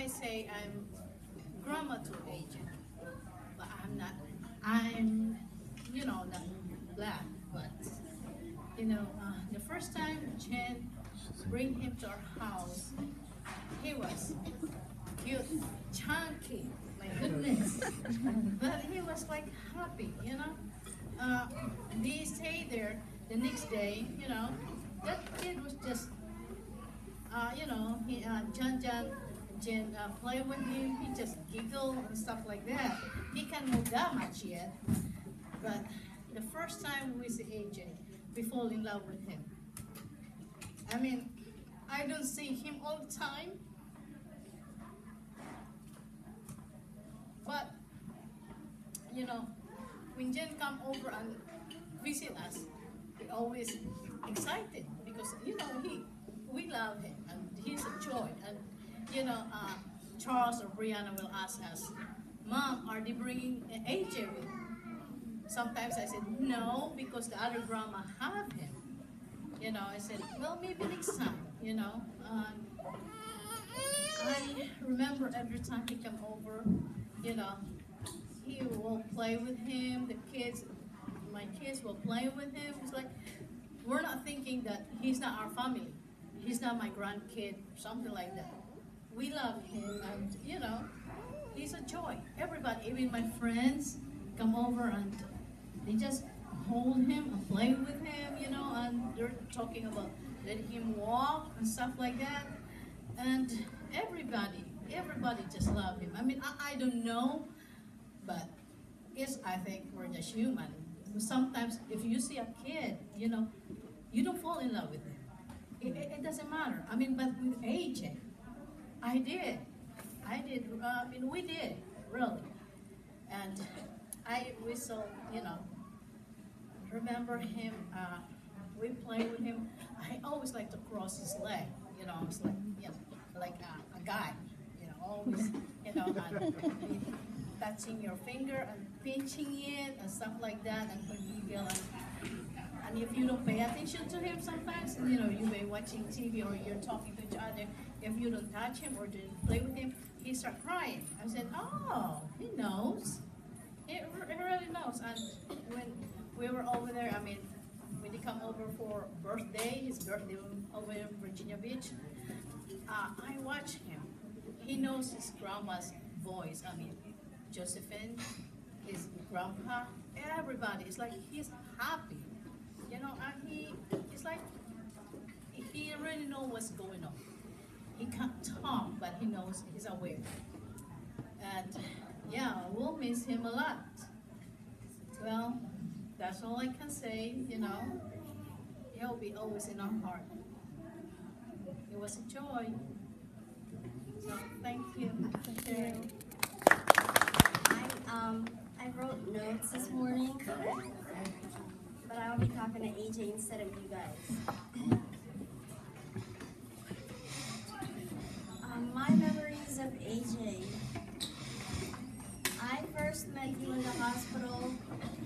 might say I'm grandma to AJ, but I'm not. I'm, not black, but the first time Jen bring him to our house, he was cute, chunky, my goodness. But he was like happy. They stayed there the next day, that kid was just, Jen play with him, he just giggle and stuff like that. He can't move that much yet, but the first time we see AJ, we fall in love with him. I mean, I don't see him all the time, but when Jen come over and visit us, we always excited because we love him and he's a joy. And Charles or Brianna will ask us, "Mom, are they bringing AJ with?" Sometimes I said no because the other grandma have him. I said, well, maybe next time. I remember every time he come over, he will play with him. My kids will play with him. It's like we're not thinking that he's not our family. He's not my grandkid, something like that. We love him, and he's a joy. Everybody, even my friends, come over and they just hold him and play with him, and they're talking about letting him walk and stuff like that. And everybody just love him. I mean, I don't know, but I think we're just human. Sometimes if you see a kid, you don't fall in love with him. It doesn't matter. I mean, but with AJ, I did. We did, really. And I whistle, remember him, we play with him. I always like to cross his leg, it's like a guy, always, and touching your finger and pinching it and stuff like that, and when you go and if you don't pay attention to him sometimes, you may be watching TV or you're talking to each other, if you don't touch him or didn't play with him, he start crying. I said, oh, he knows. He really knows. And when we were over there, when he come over for his birthday over in Virginia Beach, I watch him. He knows his grandma's voice. Josephine, his grandpa, everybody. It's like he's happy. And it's like he really knows what's going on. He can't talk, but he knows, he's aware. And we'll miss him a lot. Well, that's all I can say, He'll be always in our heart. It was a joy. So thank you for sharing. I wrote notes this morning, but I'll be talking to AJ instead of you guys. My memories of AJ. I first met you in the hospital,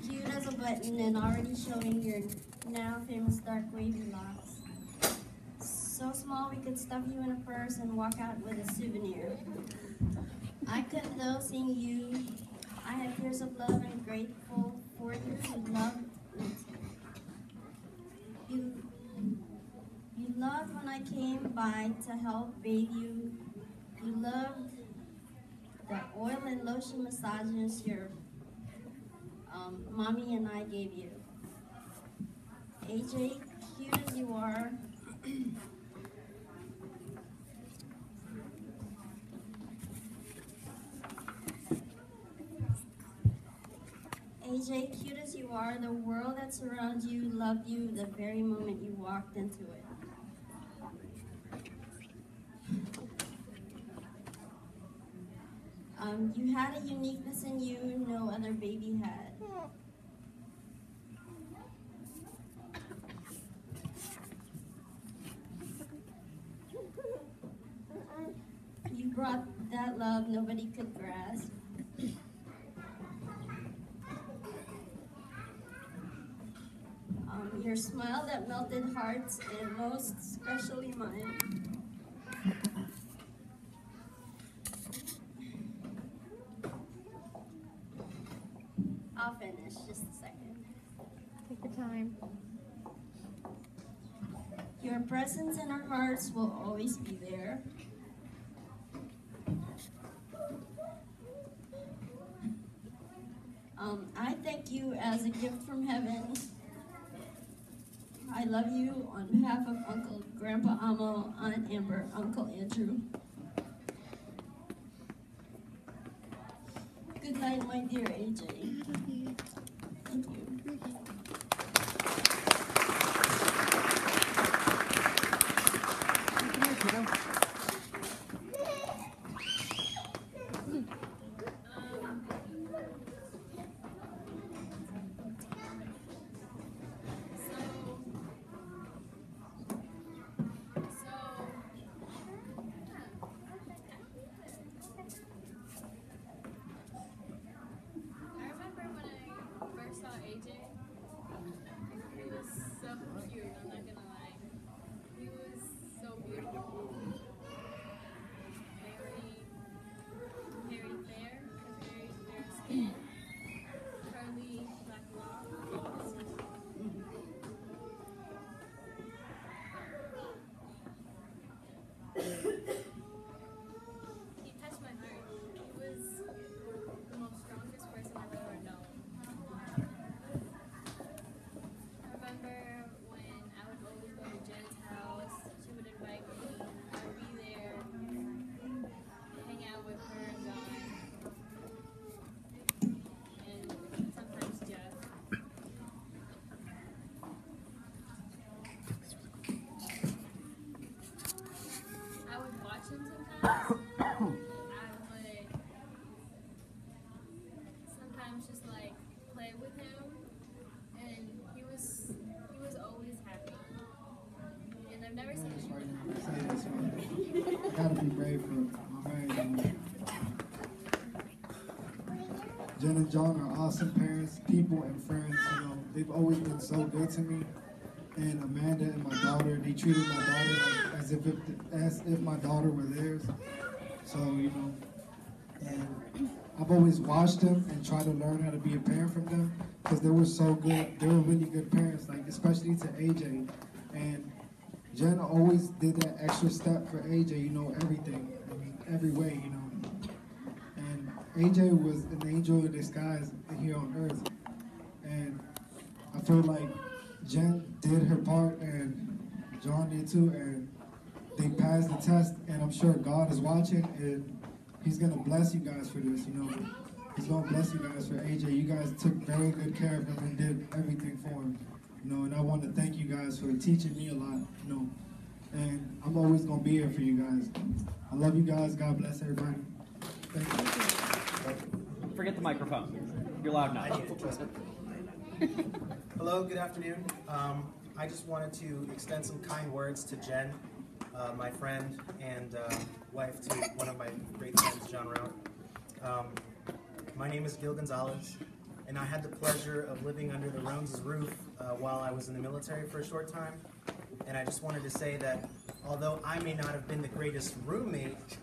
cute as a button and already showing your now famous dark wavy locks. So small we could stuff you in a purse and walk out with a souvenir. I couldn't though seeing you. I had tears of love and grateful for you who loved you. You loved when I came by to help bathe you. You loved the oil and lotion massages your mommy and I gave you. AJ, cute as you are, AJ, cute as you are, the world that surrounds you loved you the very moment you walked into it. You had a uniqueness in you no other baby had. You brought that love nobody could grasp. Your smile that melted hearts, and most especially mine. time. Your presence in our hearts will always be there. I thank you as a gift from heaven. I love you on behalf of Uncle, Grandpa Amo, Aunt Amber, Uncle Andrew. Good night, my dear AJ. Thank you. I remember when I first saw AJ, he was so cute, I'm not gonna lie. He was so beautiful. Very fair, very fair skin, curly black locks. He touched my heart. He was the most strongest person I've ever known. I remember when I would always go to Jen's house, she would invite me, I would be there, hang out with her and John, and sometimes Jeff. I would watch him sometimes. I would sometimes just like play with him, and he was always happy. And I've never seen him. I gotta be brave for my married. Jen and John are awesome parents, people, and friends. You know, they've always been so good to me. And Amanda and my daughter, they treated my daughter like as if my daughter were theirs. So, you know, and I've always watched them and tried to learn how to be a parent from them because they were so good. They were really good parents, like especially to AJ. And Jen always did that extra step for AJ, you know, everything, I mean, every way, you know. And AJ was an angel in disguise here on earth. And I feel like Jen did her part and John did too, and they passed the test, and I'm sure God is watching, and He's gonna bless you guys for this, you know. He's gonna bless you guys for AJ. You guys took very good care of him and did everything for him, you know, and I want to thank you guys for teaching me a lot, you know, and I'm always gonna be here for you guys. I love you guys. God bless everybody. Thank you. Forget the microphone. You're loud enough. Hello, good afternoon. I just wanted to extend some kind words to Jen, my friend and wife to one of my great friends, John Roan. My name is Gil Gonzalez, and I had the pleasure of living under the Roans' roof while I was in the military for a short time. And I just wanted to say that although I may not have been the greatest roommate,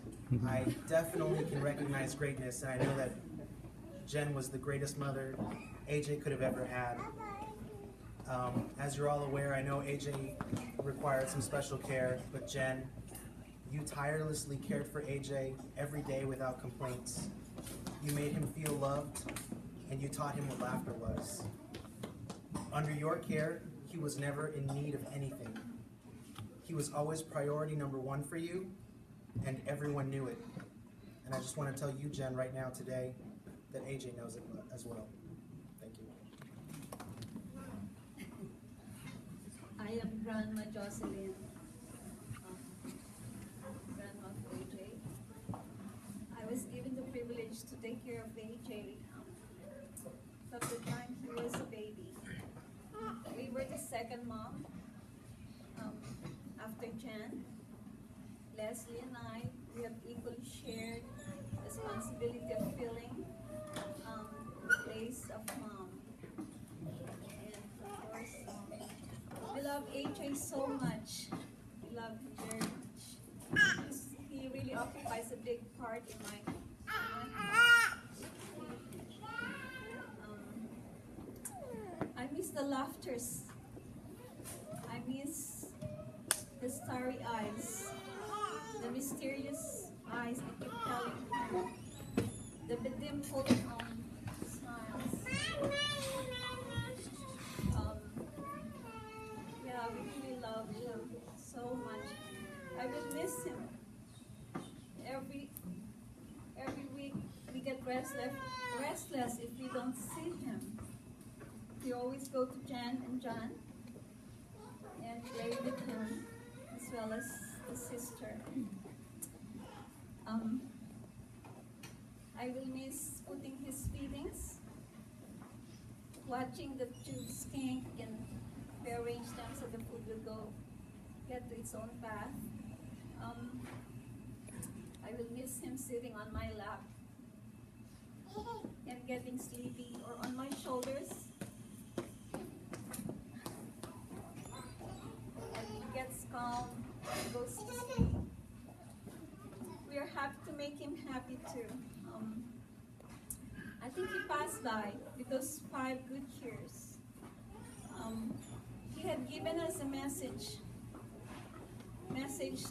I definitely can recognize greatness, and I know that Jen was the greatest mother AJ could have ever had. As you're all aware, I know AJ required some special care, but Jen, you tirelessly cared for AJ every day without complaints. You made him feel loved, and you taught him what laughter was. Under your care, he was never in need of anything. He was always priority number one for you, and everyone knew it. And I just want to tell you, Jen, right now today, that AJ knows it as well. Thank you. I am Grandma Jocelyn, grandma of AJ. I was given the privilege to take care of AJ from the time he was a baby. We were the second mom after Jen. Leslie and I, we have equally shared responsibility of filling the place of mom. And of course, we love AJ so much. We love him very much. He really occupies a big part in my life. I miss the the laughters. I miss the starry eyes, the mysterious eyes that keep telling me, the bedimpled smiles. Yeah, we really love him so much. I will miss him. Every week we get restless if we don't see him. We always go to Jan and John and play with him, as well as the sister. I will miss putting his feedings, watching the tubes kink and rearrange them so the food will get to its own path. I will miss him sitting on my lap and getting sleepy, or on my shoulders. And he gets calm and goes to sleep. We are happy to make him happy too. I think he passed by with those 5 good years. He had given us a message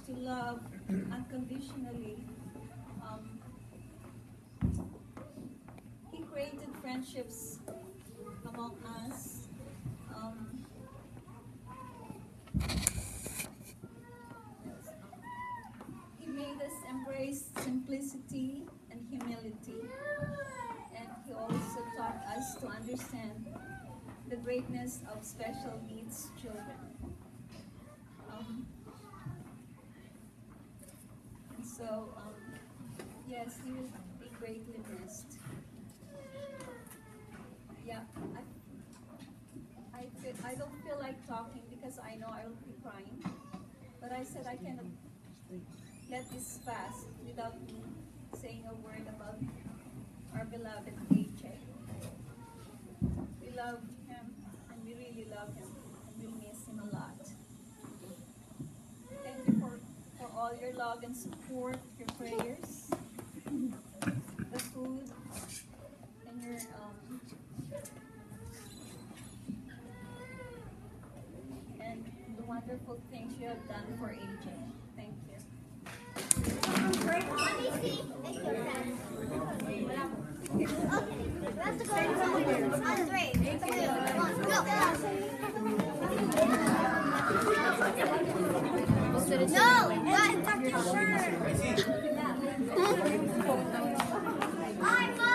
to love unconditionally. He created friendships among us. He made us embrace simplicity and humility. And he also taught us to understand the greatness of special needs children. Yes, he will be greatly missed. Yeah, I don't feel like talking because I know I will be crying. But I said I cannot let this pass without me saying a word about our beloved AJ. We love him, and we really love him, and we miss him a lot. Thank you for all your love and support, your prayers, the food, and your and the wonderful things you have done for AJ. Thank you. No, but tuck your shirt. I'm on.